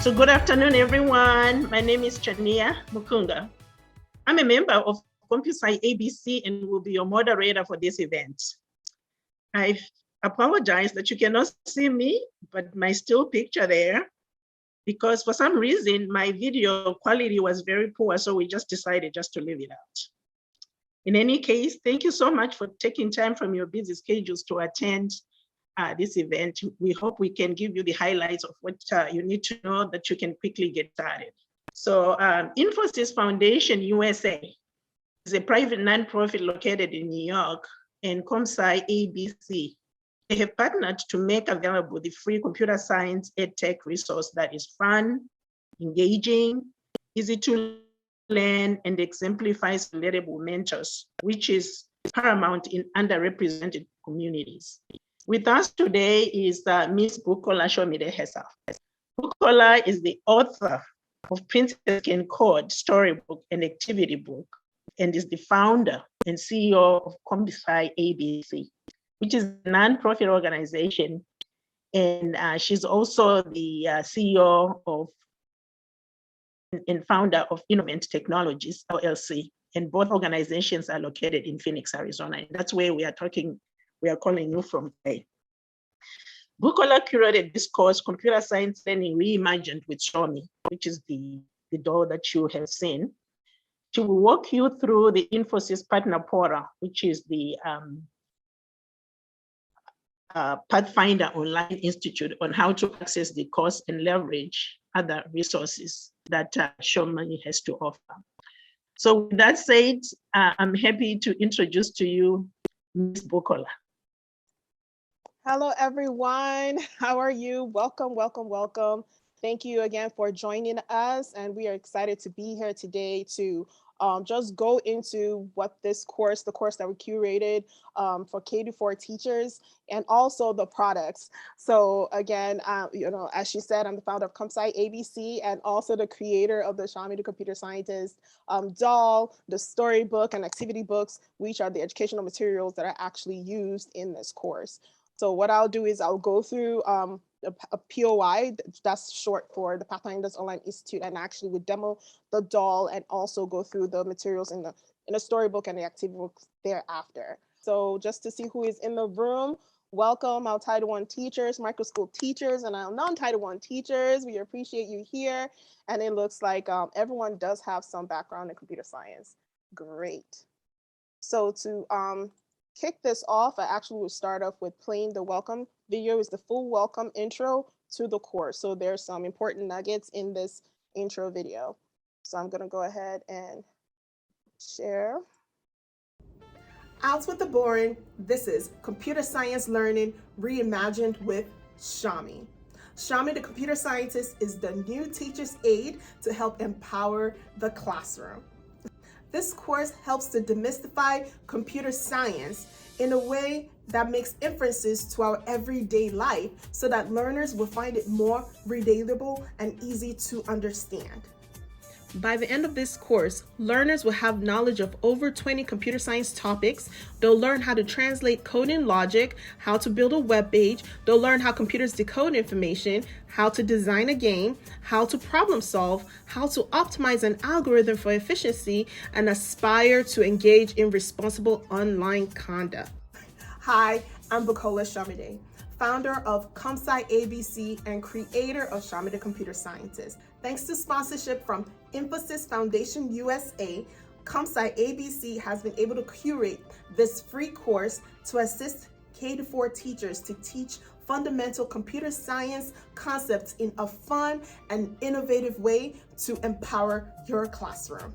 So good afternoon, everyone. My name is Chania Mukunga. I'm a member of CompSci ABC and will be your moderator for this event. I apologize that you cannot see me, but my still picture there, because for some reason, my video quality was very poor, so we just decided just to leave it out. In any case, thank you so much for taking time from your busy schedules to attend this event. We hope we can give you the highlights of what you need to know that you can quickly get started. So Infosys Foundation Usa is a private nonprofit located in New York, and CompSci ABC. They have partnered to make available the free computer science EdTech resource that is fun, engaging, easy to learn, and exemplifies relatable mentors, which is paramount in underrepresented communities. With us today is Ms. Bukola Somide herself. Bukola is the author of Princess Can Code, Storybook, and Activity Book, and is the founder and CEO of CompSci ABC, which is a nonprofit organization. And she's also the CEO of and founder of Innovent Technologies, LLC. And both organizations are located in Phoenix, Arizona. And that's where we are calling you from today. Bukola curated this course, Computer Science Learning Reimagined with Somi, which is the doll that you have seen. She will walk you through the Infosys Partner Portal, which is the Pathfinder Online Institute, on how to access the course and leverage other resources that Somi has to offer. So with that said, I'm happy to introduce to you Ms. Bukola. Hello, everyone. How are you? Welcome, welcome, welcome. Thank you again for joining us. And we are excited to be here today to just go into what this course, the course that we curated for K-4 teachers, and also the products. So again, as she said, I'm the founder of CompSci ABC and also the creator of the Somi the Computer Scientist doll, the storybook and activity books, which are the educational materials that are actually used in this course. So what I'll do is I'll go through a POI, that's short for the Pathfinders Online Institute, and actually would demo the doll and also go through the materials in the storybook and the activity books thereafter. So just to see who is in the room, welcome our Title I teachers, micro school teachers, and our non-Title I teachers. We appreciate you here. And it looks like everyone does have some background in computer science. Great. So to kick this off, I actually will start off with playing the welcome video. Is the full welcome intro to the course. So there's some important nuggets in this intro video. So I'm gonna go ahead and share. Out with the boring, this is Computer Science Learning Reimagined with Somi. Somi the Computer Scientist is the new teacher's aid to help empower the classroom. This course helps to demystify computer science in a way that makes inferences to our everyday life so that learners will find it more relatable and easy to understand. By the end of this course, learners will have knowledge of over 20 computer science topics. They'll learn how to translate coding logic, how to build a web page. They'll learn how computers decode information, how to design a game, how to problem solve, how to optimize an algorithm for efficiency, and aspire to engage in responsible online conduct. Hi, I'm Bukola Somide, founder of CompSci ABC and creator of Somi the Computer Scientist. Thanks to sponsorship from Infosys Foundation Usa, CompSci ABC has been able to curate this free course to assist K-4 teachers to teach fundamental computer science concepts in a fun and innovative way to empower your classroom.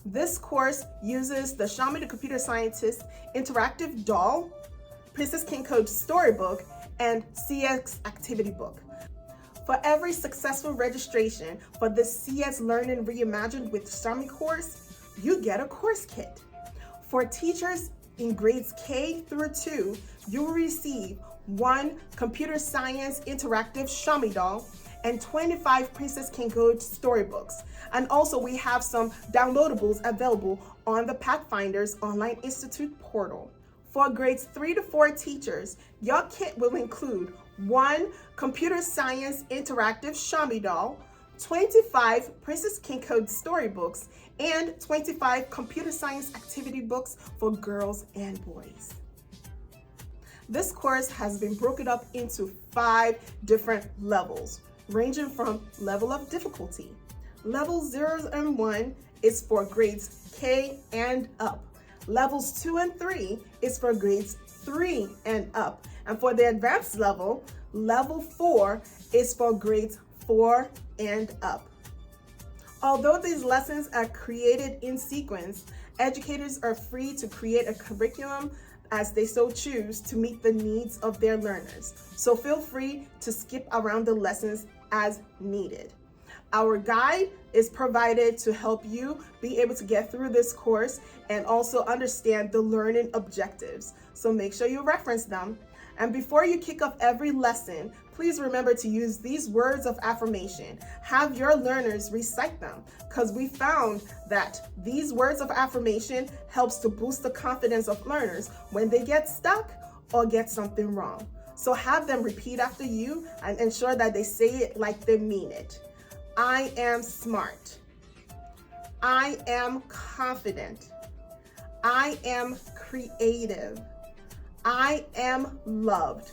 This course uses the Somi the Computer Scientist interactive doll, Princess Can Code storybook, and CS activity book. For every successful registration for this CS Learning Reimagined with Somi course, you get a course kit. For teachers in grades K through 2, you will receive 1 computer science interactive Somi doll and 25 Princess Can Code storybooks. And also we have some downloadables available on the Pathfinders Online Institute portal. For grades 3 to 4 teachers, your kit will include 1 computer science interactive Somi doll, 25 Princess King Code storybooks, and 25 computer science activity books for girls and boys. This course has been broken up into 5 different levels, ranging from level of difficulty. Level 0 and 1 is for grades K and up. Levels 2 and 3 is for grades 3 and up. And for the advanced level, level 4 is for grades 4 and up. Although these lessons are created in sequence, educators are free to create a curriculum as they so choose to meet the needs of their learners. So feel free to skip around the lessons as needed. Our guide is provided to help you be able to get through this course and also understand the learning objectives. So make sure you reference them. And before you kick off every lesson, please remember to use these words of affirmation. Have your learners recite them, because we found that these words of affirmation helps to boost the confidence of learners when they get stuck or get something wrong. So have them repeat after you and ensure that they say it like they mean it. I am smart. I am confident. I am creative. I am loved,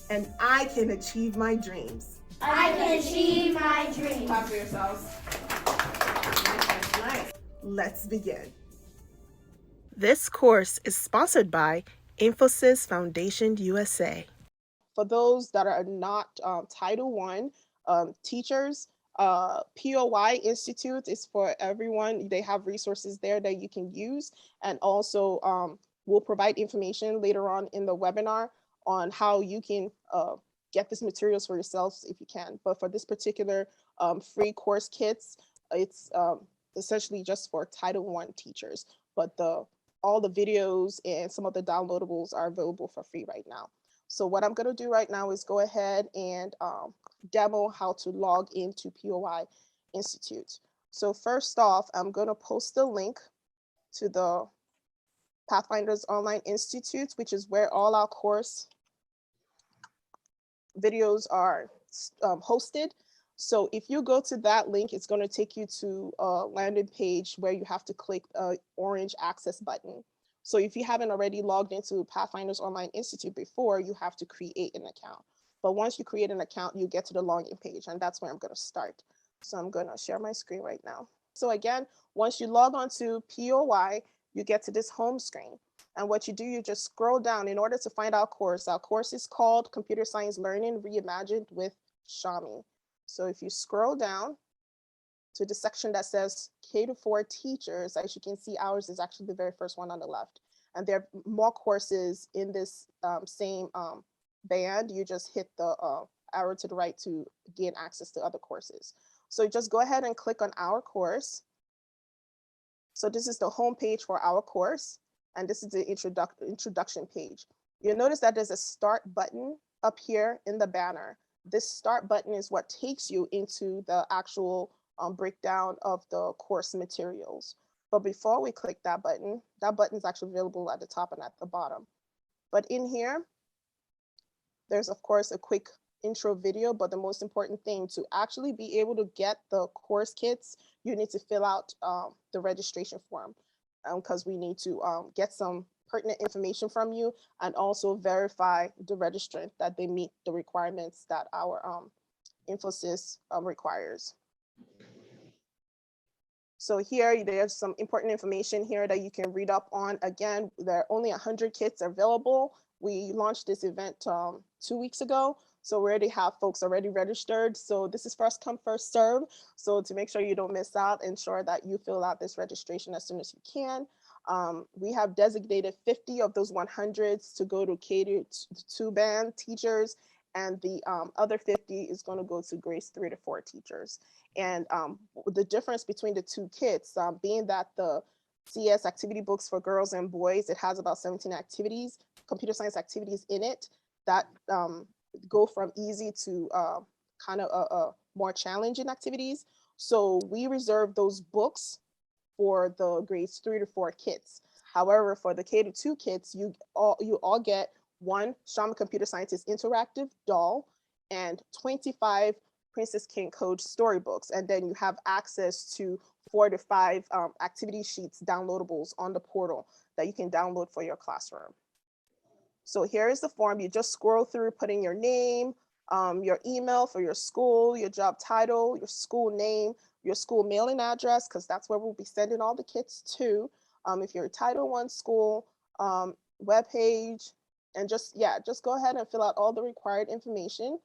and I can achieve my dreams. I can achieve my dreams. Clap for yourselves. Nice. Let's begin. This course is sponsored by Infosys Foundation Usa. For those that are not Title I teachers, POI Institute is for everyone. They have resources there that you can use, and also we'll provide information later on in the webinar on how you can get these materials for yourselves if you can. But for this particular free course kits, it's essentially just for Title I teachers. But all the videos and some of the downloadables are available for free right now. So what I'm going to do right now is go ahead and demo how to log into POI Institute. So first off, I'm going to post the link to the Pathfinders Online Institute, which is where all our course videos are hosted. So if you go to that link, it's going to take you to a landing page where you have to click the orange access button. So if you haven't already logged into Pathfinders Online Institute before, you have to create an account. But once you create an account, you get to the login page, and that's where I'm going to start. So I'm going to share my screen right now. So again, once you log on to POI, you get to this home screen. And what you do, you just scroll down in order to find our course. Our course is called Computer Science Learning Reimagined with Somi. So if you scroll down to the section that says K-4 teachers, as you can see, ours is actually the very first one on the left. And there are more courses in this same band. You just hit the arrow to the right to gain access to other courses. So just go ahead and click on our course. So this is the home page for our course, and this is the introduction page. You'll notice that there's a start button up here in the banner. This start button is what takes you into the actual breakdown of the course materials. But before we click that button is actually available at the top and at the bottom. But in here, there's of course a quick intro video, but the most important thing, to actually be able to get the course kits, you need to fill out the registration form, because we need to get some pertinent information from you and also verify the registrant that they meet the requirements that our Infosys requires. So here, there's some important information here that you can read up on. Again, there are only 100 kits available. We launched this event 2 weeks ago. So we already have folks already registered. So this is first come, first serve. So to make sure you don't miss out, ensure that you fill out this registration as soon as you can. We have designated 50 of those 100s to go to K-2 band teachers, and the other 50 is going to go to grades 3 to 4 teachers. And the difference between the two kits, being that the CS activity books for girls and boys, it has about 17 activities, computer science activities in it that go from easy to kind of more challenging activities. So we reserve those books for the grades 3 to 4 kits. However, for the K-2 kits, you all get one Somi Computer Scientist interactive doll and 25 Princess King Code storybooks, and then you have access to 4 to 5 activity sheets downloadables on the portal that you can download for your classroom. So here is the form. You just scroll through, put in your name, your email for your school, your job title, your school name, your school mailing address, because that's where we'll be sending all the kits to. If you're a Title I school, webpage, and just go ahead and fill out all the required information.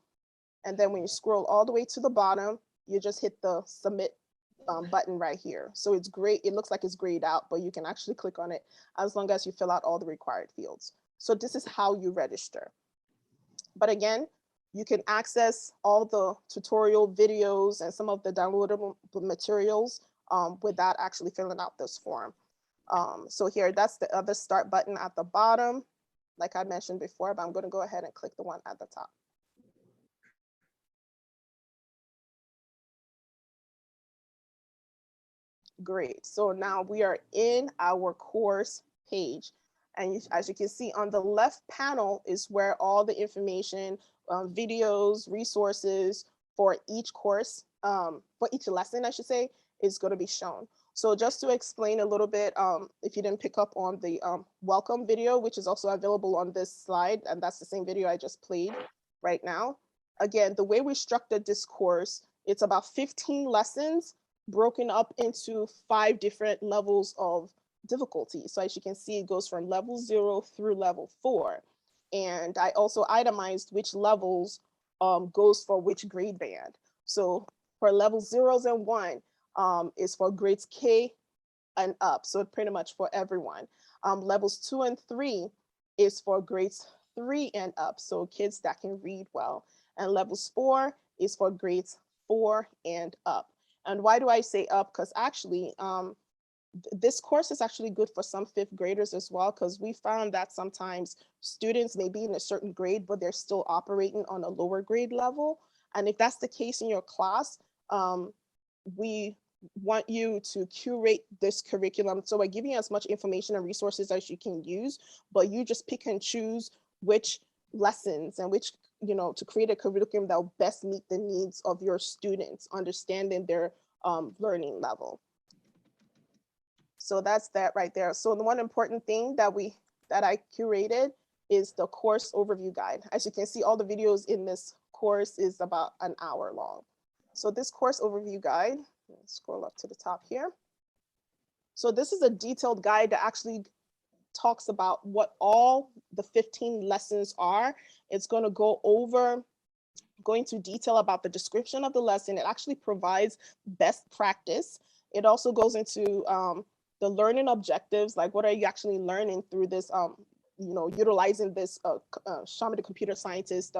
And then when you scroll all the way to the bottom, you just hit the submit button right here. So it's great. It looks like it's grayed out, but you can actually click on it as long as you fill out all the required fields. So this is how you register. But again, you can access all the tutorial videos and some of the downloadable materials without actually filling out this form. So here, that's the other start button at the bottom, like I mentioned before, but I'm going to go ahead and click the one at the top. Great. So now we are in our course page. And as you can see on the left panel is where all the information, videos, resources for each course, for each lesson, I should say, is going to be shown. So just to explain a little bit, if you didn't pick up on the welcome video, which is also available on this slide, and that's the same video I just played right now. Again, the way we structured this course, it's about 15 lessons broken up into 5 different levels of difficulty. So as you can see, it goes from level 0 through level 4. And I also itemized which levels goes for which grade band. So for level 0s and 1 is for grades K and up. So pretty much for everyone. Levels 2 and 3 is for grades 3 and up. So kids that can read well. And levels 4 is for grades 4 and up. And why do I say up? Because actually, this course is actually good for some 5th graders as well, because we found that sometimes students may be in a certain grade, but they're still operating on a lower grade level. And if that's the case in your class, we want you to curate this curriculum. So I give you as much information and resources as you can use, but you just pick and choose which lessons and which, to create a curriculum that will best meet the needs of your students, understanding their learning level. So that's that right there. So the one important thing that I curated is the course overview guide. As you can see, all the videos in this course is about an hour long. So this course overview guide, scroll up to the top here. So this is a detailed guide that actually talks about what all the 15 lessons are. It's going to go into detail about the description of the lesson. It actually provides best practice. It also goes into the learning objectives, like what are you actually learning through this, utilizing this Somi the Computer Scientist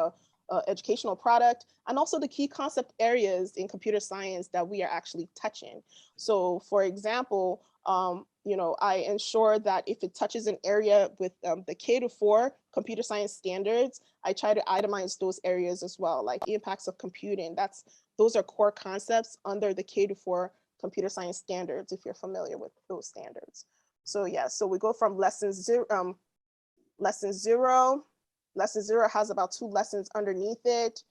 educational product, and also the key concept areas in computer science that we are actually touching. So for example, I ensure that if it touches an area with the K-4 computer science standards, I try to itemize those areas as well, like impacts of computing. Those are core concepts under the K-4 computer science standards, if you're familiar with those standards. So yeah, so we go from lesson zero. Lesson 0 has about 2 lessons underneath it,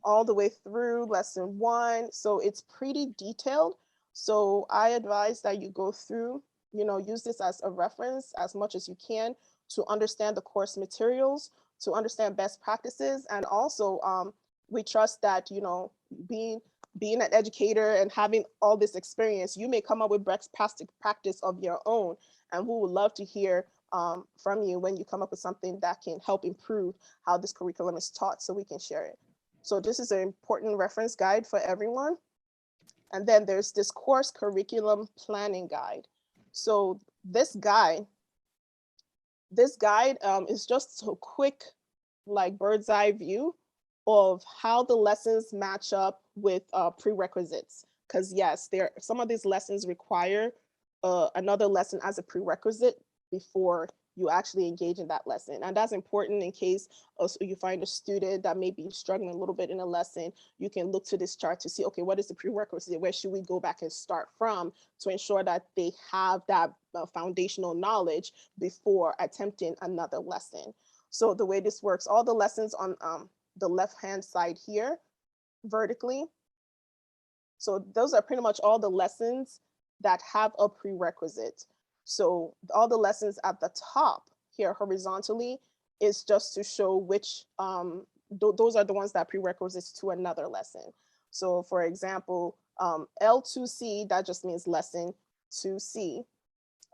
all the way through lesson 1. So it's pretty detailed. So I advise that you go through, use this as a reference as much as you can to understand the course materials, to understand best practices. And also we trust that, being an educator and having all this experience, you may come up with best practice of your own. And we would love to hear from you when you come up with something that can help improve how this curriculum is taught, so we can share it. So this is an important reference guide for everyone. And then there's this course curriculum planning guide. So this guide is just a quick, like, bird's eye view of how the lessons match up with prerequisites. Because yes, some of these lessons require another lesson as a prerequisite before you actually engage in that lesson. And that's important in case you find a student that may be struggling a little bit in a lesson. You can look to this chart to see, okay, what is the prerequisite? Where should we go back and start from to ensure that they have that foundational knowledge before attempting another lesson? So the way this works, all the lessons on the left-hand side here, vertically, So those are pretty much all the lessons that have a prerequisite. So all the lessons at the top here horizontally is just to show which, those are the ones that prerequisites to another lesson. So for example, L2C, that just means lesson 2C.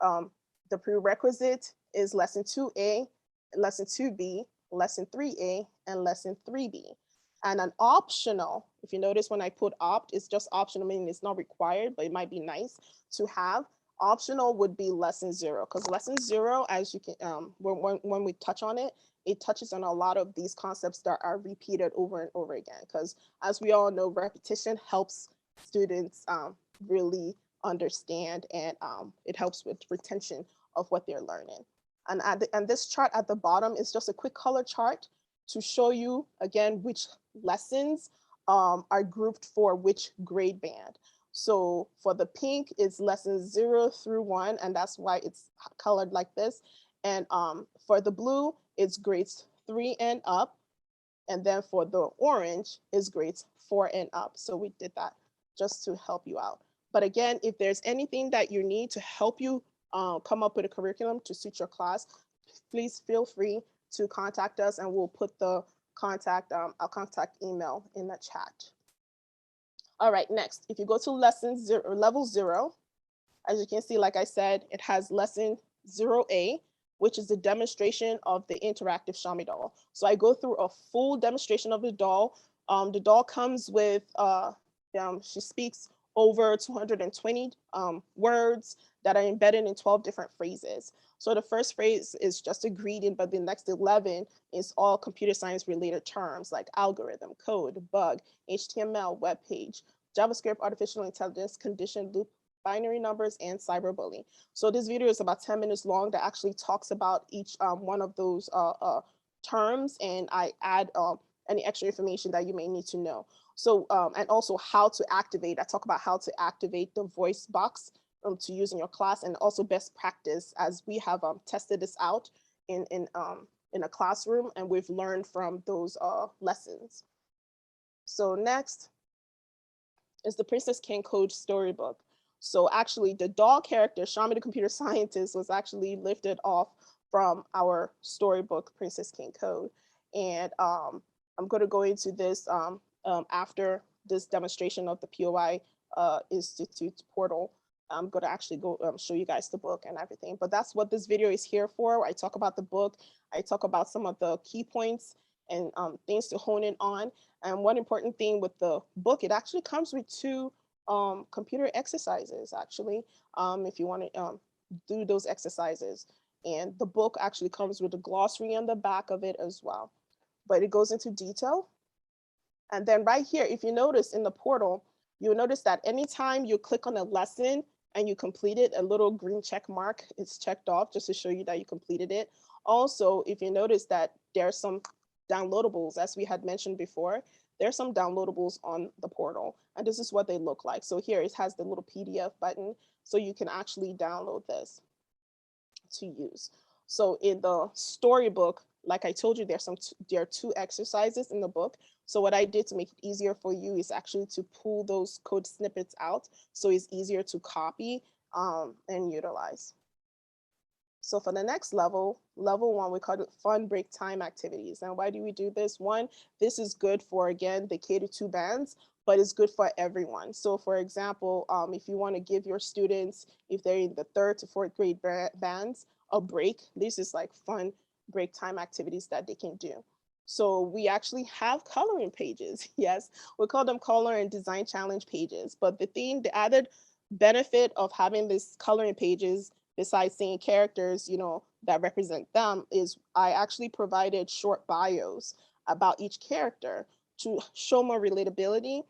The prerequisite is lesson 2A, lesson 2B, lesson 3A, and lesson 3B. And an optional, if you notice when I put opt, it's just optional, meaning it's not required, but it might be nice to have. Optional would be lesson 0, because lesson 0, as you can, when we touch on it, it touches on a lot of these concepts that are repeated over and over again. Because as we all know, repetition helps students really understand, and it helps with retention of what they're learning. And this chart at the bottom is just a quick color chart to show you again which lessons are grouped for which grade band. So for the pink, it's lessons 0 through 1, and that's why it's colored like this. And for the blue, it's grades 3 and up. And then for the orange is grades 4 and up. So we did that just to help you out. But again, if there's anything that you need to help you come up with a curriculum to suit your class, please feel free to contact us, and we'll put the contact, our contact email in the chat. All right, next, if you go to lesson 0, level 0, as you can see, like I said, it has lesson 0A, which is the demonstration of the interactive Somi doll. So I go through a full demonstration of the doll. The doll comes with, she speaks over 220 words that are embedded in 12 different phrases. So the first phrase is just a greeting, but the next 11 is all computer science related terms like algorithm, code, bug, HTML, web page, JavaScript, artificial intelligence, condition loop, binary numbers, and cyberbullying. So this video is about 10 minutes long that actually talks about each one of those terms, and I add any extra information that you may need to know. So, and also how to activate, I talk about how to activate the voice box to use in your class, and also best practice, as we have tested this out in a classroom, and we've learned from those lessons. So next is the Princess King Code Storybook. So actually the doll character, Somi the Computer Scientist, was actually lifted off from our Storybook Princess King Code. And I'm going to go into this after this demonstration of the POI Institute portal. I'm going to actually go show you guys the book and everything, but that's what this video is here for. I talk about the book, I talk about some of the key points and things to hone in on. And one important thing with the book, it actually comes with 2 computer exercises, actually, if you want to do those exercises. And the book actually comes with a glossary on the back of it as well, but it goes into detail. And then right here, if you notice in the portal, you'll notice that anytime you click on a lesson and you complete it, a little green check mark is checked off just to show you that you completed it. Also, if you notice that there are some downloadables, as we had mentioned before, there's some downloadables on the portal, and this is what they look like. So here it has the little PDF button, so you can actually download this to use. So in the storybook, like I told you, there are 2 exercises in the book. So what I did to make it easier for you is actually to pull those code snippets out, so it's easier to copy and utilize. So for the next level, level 1, we call it fun break time activities. And why do we do this? 1, this is good for, again, the K-2 bands, but it's good for everyone. So for example, if you want to give your students, if they're in the 3rd to 4th grade bands, a break, this is like fun break time activities that they can do. So we actually have coloring pages. Yes, we call them color and design challenge pages. But the added benefit of having this coloring pages, besides seeing characters, that represent them, is I actually provided short bios about each character to show more relatability.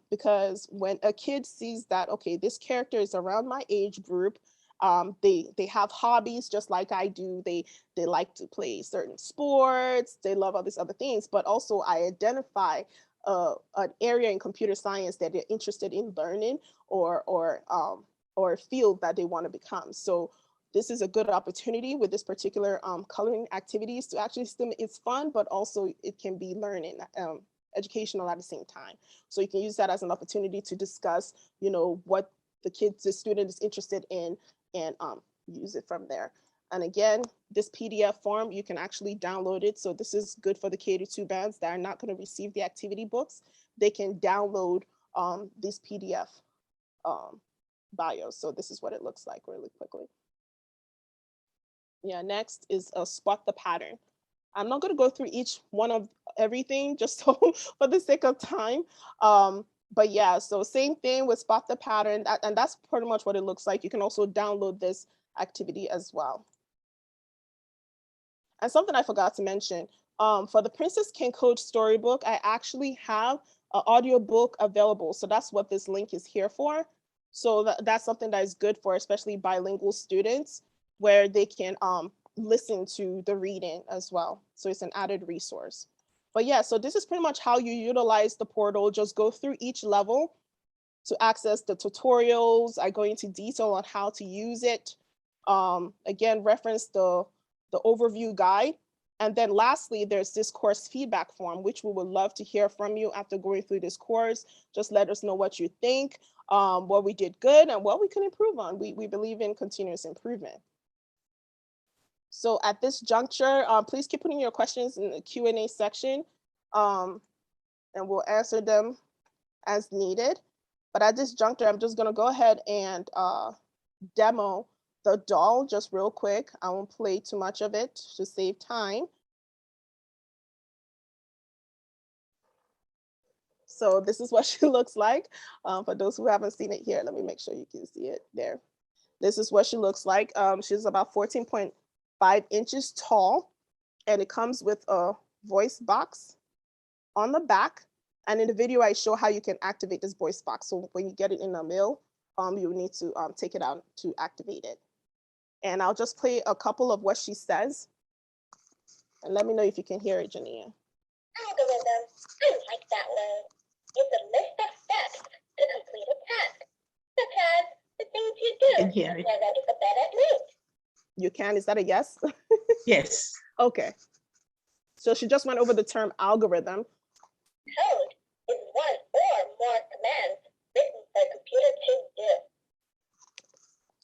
Because when a kid sees that, okay, this character is around my age group, they have hobbies just like I do. They like to play certain sports. They love all these other things, but also I identify an area in computer science that they're interested in learning, or a field that they want to become. So this is a good opportunity with this particular coloring activities to actually stimulate. It's fun, but also it can be learning educational at the same time. So you can use that as an opportunity to discuss, you know, what the student is interested in, and use it from there. And again, this PDF form, you can actually download it. So this is good for the K-2 bands that are not going to receive the activity books. They can download these PDF bios. So this is what it looks like really quickly. Yeah, next is spot the pattern. I'm not going to go through each one of everything just so for the sake of time. But yeah, so same thing with spot the pattern, and that's pretty much what it looks like. You can also download this activity as well. And something I forgot to mention, for the Princess Can Code Storybook, I actually have an audio book available. So that's what this link is here for. So that's something that is good for especially bilingual students, where they can listen to the reading as well. So it's an added resource. But yeah, so this is pretty much how you utilize the portal. Just go through each level to access the tutorials. I go into detail on how to use it. Again, reference the overview guide. And then lastly, there's this course feedback form, which we would love to hear from you after going through this course. Just let us know what you think, what we did good and what we can improve on. We believe in continuous improvement. So at this juncture, please keep putting your questions in the Q&A section, and we'll answer them as needed. But at this juncture, I'm just gonna go ahead and demo the doll just real quick. I won't play too much of it to save time. So this is what she looks like. For those who haven't seen it here, let me make sure you can see it there. This is what she looks like. She's about 14.5 inches tall, and it comes with a voice box on the back. And in the video, I show how you can activate this voice box. So when you get it in the mail, you need to take it out to activate it. And I'll just play a couple of what she says. And let me know if you can hear it, Jania. Algorithm. I like that word. It's a list of steps to complete a task, such as the things you do. I can hear it. They're ready for bed at night. You can, is that a yes? Yes. Okay. So she just went over the term algorithm. Code is one or more commands written for a computer to do.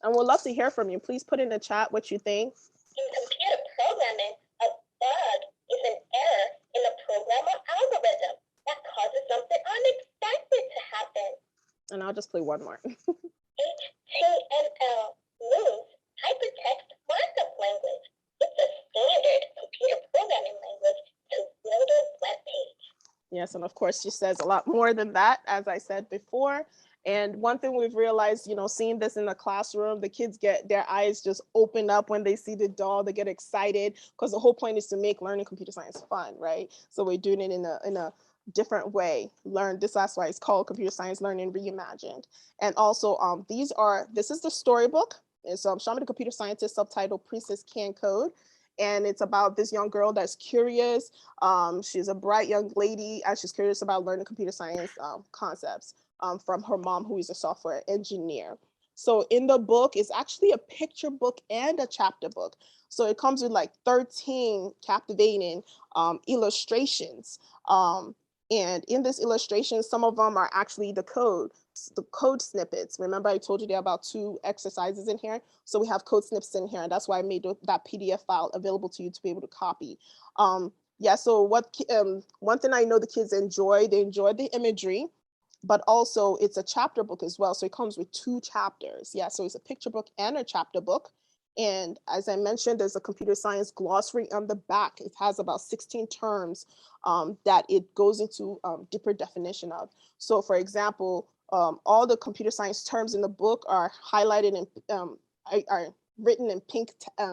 And we'd love to hear from you. Please put in the chat what you think. In computer programming, a bug is an error in a program or algorithm that causes something unexpected to happen. And I'll just play one more. HTML means hypertext markup language. It's a standard computer programming language to build a web page. Yes, and of course she says a lot more than that, as I said before. And one thing we've realized, you know, seeing this in the classroom, the kids get their eyes just open up when they see the doll. They get excited because the whole point is to make learning computer science fun, right? So we're doing it in a different way. That's why it's called Computer Science Learning Reimagined. And also, this is the storybook. It's Somi the Computer Scientist, subtitled Princess Can Code. And it's about this young girl that's curious. She's a bright young lady, and she's curious about learning computer science concepts from her mom, who is a software engineer. So in the book, it's actually a picture book and a chapter book. So it comes with like 13 captivating illustrations. And in this illustration, some of them are actually the code snippets. Remember, I told you there are about 2 exercises in here. So we have code snippets in here, and that's why I made that PDF file available to you to be able to copy. Yeah, so one thing I know the kids enjoy, they enjoy the imagery, but also it's a chapter book as well. So it comes with 2 chapters. Yeah, so it's a picture book and a chapter book. And as I mentioned, there's a computer science glossary on the back. It has about 16 terms that it goes into deeper definition of. So for example, all the computer science terms in the book are highlighted in, are written in pink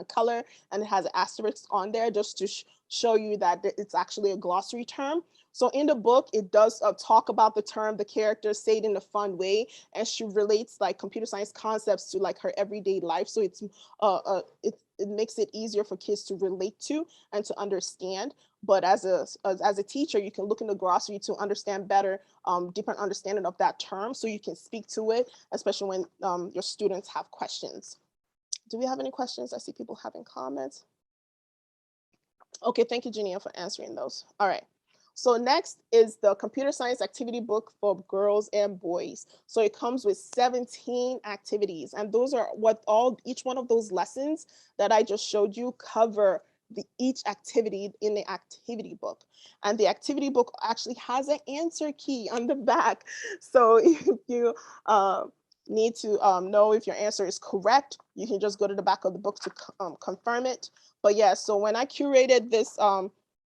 color, and it has an asterisk on there just to show you that it's actually a glossary term. So in the book, it does talk about the term, the characters say it in a fun way, and she relates like computer science concepts to like her everyday life. So it makes it easier for kids to relate to and to understand. But as a teacher, you can look in the glossary to understand better, deeper understanding of that term, so you can speak to it, especially when your students have questions. Do we have any questions? I see people having comments. Okay, thank you, Jania, for answering those. All right. So next is the computer science activity book for girls and boys. So it comes with 17 activities, and those are what each one of those lessons that I just showed you cover each activity in the activity book. And the activity book actually has an answer key on the back. So if you need to know if your answer is correct, you can just go to the back of the book to confirm it. But yeah, so when I curated this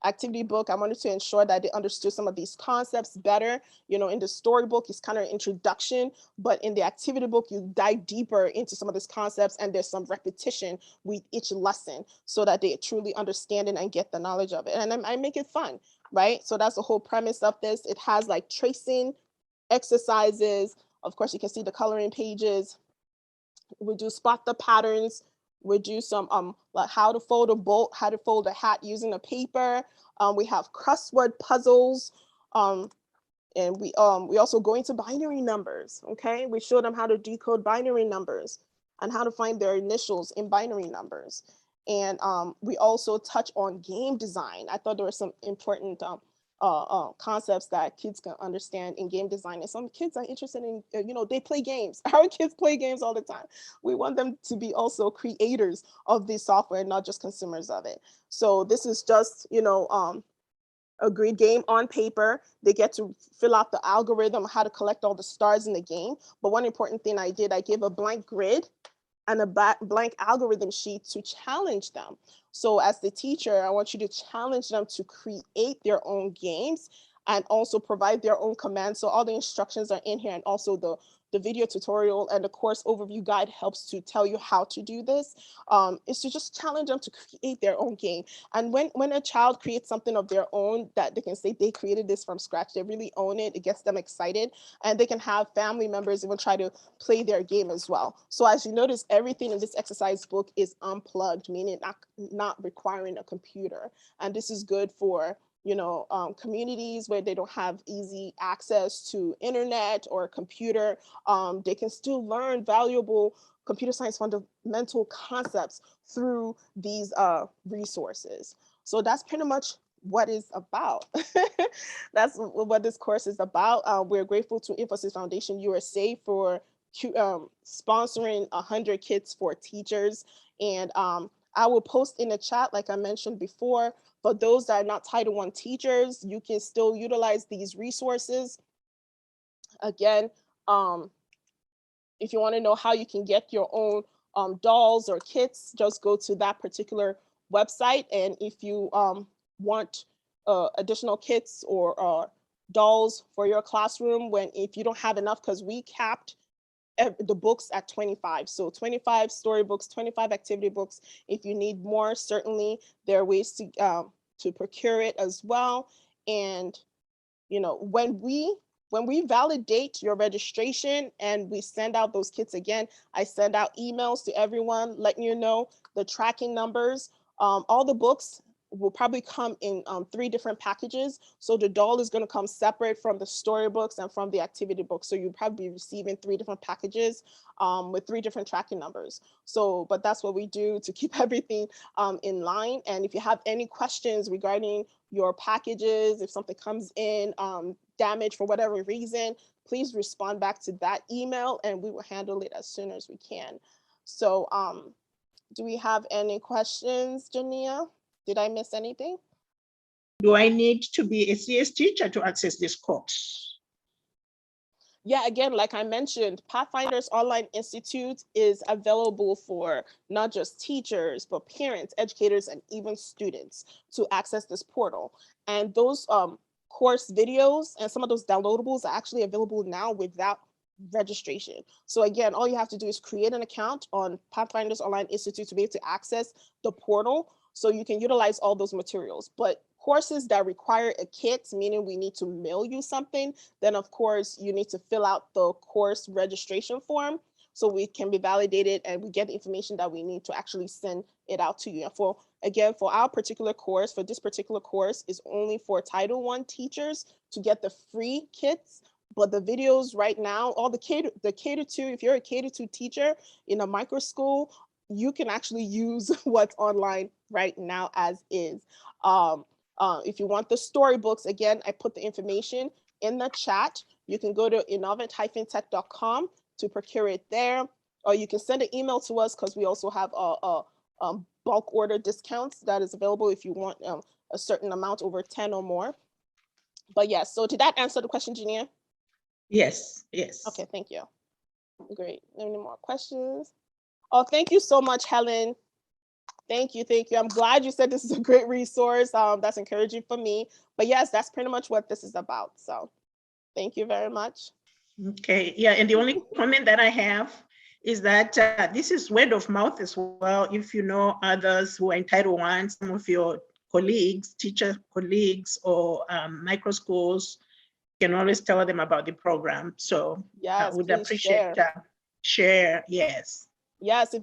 activity book, I wanted to ensure that they understood some of these concepts better. You know, in the storybook, it's kind of an introduction, but in the activity book, you dive deeper into some of these concepts, and there's some repetition with each lesson so that they truly understand it and get the knowledge of it. And I make it fun, right? So that's the whole premise of this. It has like tracing exercises. Of course, you can see the coloring pages. We do spot the patterns. We do some like how to fold a bolt, how to fold a hat using a paper. We have crossword puzzles. And we also go into binary numbers. Okay, we show them how to decode binary numbers and how to find their initials in binary numbers. And we also touch on game design. I thought there were some important concepts that kids can understand in game design. And some kids are interested in, you know, they play games. Our kids play games all the time. We want them to be also creators of this software, not just consumers of it. So this is just, you know, a great game on paper. They get to fill out the algorithm, how to collect all the stars in the game. But one important thing I did, I gave a blank grid and a blank algorithm sheet to challenge them. So as the teacher, I want you to challenge them to create their own games and also provide their own commands. So all the instructions are in here, and also the video tutorial and the course overview guide helps to tell you how to do this. Is to just challenge them to create their own game. And when a child creates something of their own that they can say they created this from scratch, they really own it, it gets them excited, and they can have family members even try to play their game as well. So as you notice, everything in this exercise book is unplugged, meaning not requiring a computer. And this is good for, you know, communities where they don't have easy access to internet or computer. They can still learn valuable computer science fundamental concepts through these resources. So that's pretty much what it's about. That's what this course is about. We're grateful to Infosys Foundation USA for sponsoring 100 kits for teachers. And I will post in the chat, like I mentioned before, for those that are not Title I teachers, you can still utilize these resources. Again, if you want to know how you can get your own dolls or kits, just go to that particular website. And if you want additional kits or dolls for your classroom, if you don't have enough, because we capped the books at 25. So 25 storybooks, 25 activity books. If you need more, certainly there are ways to procure it as well. And, you know, when we validate your registration and we send out those kits again, I send out emails to everyone letting you know the tracking numbers. All the books will probably come in 3 different packages. So the doll is going to come separate from the storybooks and from the activity books. So you'll probably be receiving 3 different packages with 3 different tracking numbers. So, but that's what we do to keep everything in line. And if you have any questions regarding your packages, if something comes in damaged for whatever reason, please respond back to that email and we will handle it as soon as we can. So do we have any questions, Jania? Did I miss anything? Do I need to be a CS teacher to access this course? Yeah, again, like I mentioned, Pathfinders Online Institute is available for not just teachers, but parents, educators, and even students to access this portal. And those course videos and some of those downloadables are actually available now without registration. So again, all you have to do is create an account on Pathfinders Online Institute to be able to access the portal, so you can utilize all those materials. But courses that require a kit, meaning we need to mail you something, then of course you need to fill out the course registration form so we can be validated and we get the information that we need to actually send it out to you. And again, for our particular course, for this particular course is only for Title I teachers to get the free kits. But the videos right now, all the K-2, if you're a K-2 teacher in a micro school, you can actually use what's online right now as is. If you want the storybooks, again, I put the information in the chat. You can go to innovant-tech.com to procure it there, or you can send an email to us because we also have bulk order discounts that is available if you want a certain amount over 10 or more. But yes, so did that answer the question, Jania? Yes, yes. Okay, thank you. Great. Any more questions? Oh, thank you so much, Helen. Thank you, thank you. I'm glad you said this is a great resource. That's encouraging for me. But yes, that's pretty much what this is about. So thank you very much. Okay, yeah, and the only comment that I have is that this is word of mouth as well. If you know others who are in Title I, some of your colleagues, teacher colleagues, or micro schools, you can always tell them about the program. So I Yes, would please appreciate share, yes. Yes, if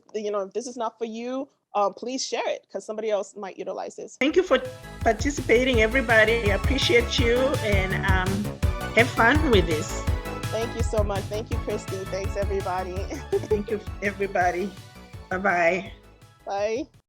this is not for you, please share it because somebody else might utilize this. Thank you for participating, everybody. I appreciate you, and have fun with this. Thank you so much. Thank you, Christy. Thanks, everybody. Thank you, everybody. Bye-bye. Bye.